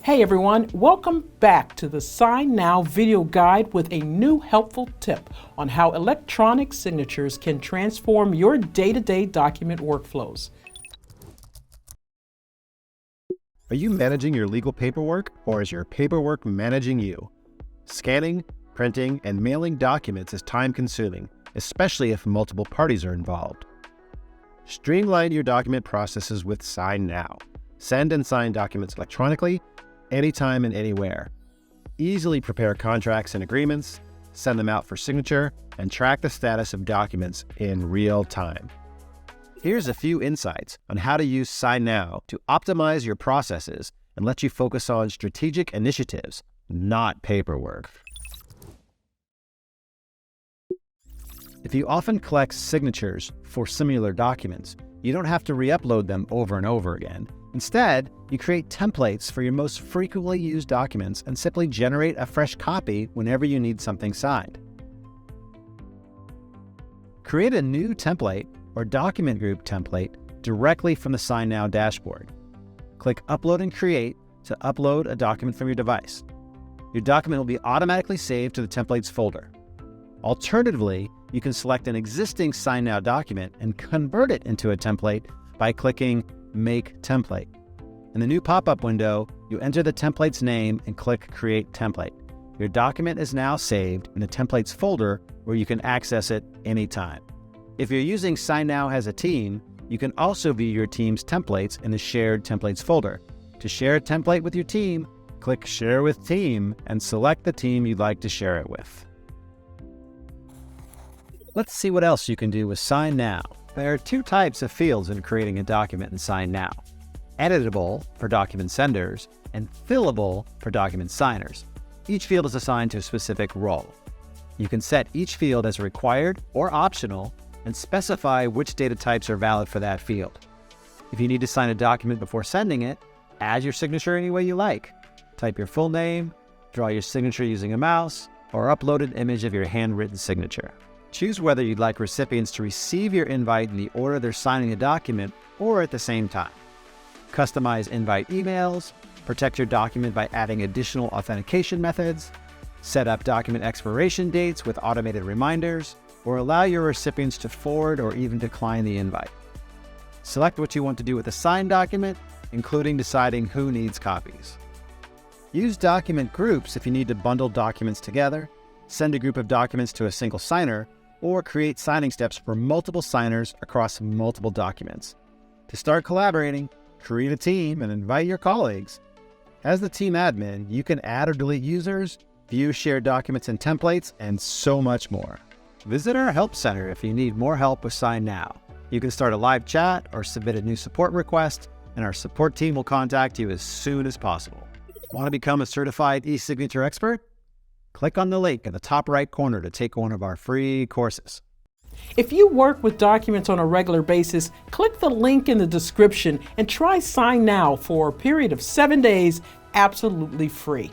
Hey everyone, welcome back to the signNow video guide with a new helpful tip on how electronic signatures can transform your day-to-day document workflows. Are you managing your legal paperwork, or is your paperwork managing you? Scanning, printing, and mailing documents is time-consuming, especially if multiple parties are involved. Streamline your document processes with signNow. Send and sign documents electronically, anytime and anywhere. Easily prepare contracts and agreements, send them out for signature, and track the status of documents in real time. Here's a few insights on how to use signNow to optimize your processes and let you focus on strategic initiatives, not paperwork. If you often collect signatures for similar documents, you don't have to re-upload them over and over again. Instead, you create templates for your most frequently used documents and simply generate a fresh copy whenever you need something signed. Create a new template or document group template directly from the signNow dashboard. Click Upload and Create to upload a document from your device. Your document will be automatically saved to the Templates folder. Alternatively, you can select an existing signNow document and convert it into a template by clicking Make Template. In the new pop-up window, you enter the template's name and click Create Template. Your document is now saved in the Templates folder where you can access it anytime. If you're using signNow as a team, you can also view your team's templates in the Shared Templates folder. To share a template with your team, click Share with Team and select the team you'd like to share it with. Let's see what else you can do with signNow. There are two types of fields in creating a document in signNow: editable for document senders and fillable for document signers. Each field is assigned to a specific role. You can set each field as required or optional and specify which data types are valid for that field. If you need to sign a document before sending it, add your signature any way you like. Type your full name, draw your signature using a mouse, or upload an image of your handwritten signature. Choose whether you'd like recipients to receive your invite in the order they're signing a document or at the same time. Customize invite emails, protect your document by adding additional authentication methods, set up document expiration dates with automated reminders, or allow your recipients to forward or even decline the invite. Select what you want to do with a signed document, including deciding who needs copies. Use document groups if you need to bundle documents together, send a group of documents to a single signer, or create signing steps for multiple signers across multiple documents. To start collaborating, create a team and invite your colleagues. As the team admin, you can add or delete users, view shared documents and templates, and so much more. Visit our Help Center if you need more help with signNow. You can start a live chat or submit a new support request, and our support team will contact you as soon as possible. Want to become a certified e-signature expert? Click on the link in the top right corner to take one of our free courses. If you work with documents on a regular basis, click the link in the description and try signNow for a period of 7 days absolutely free.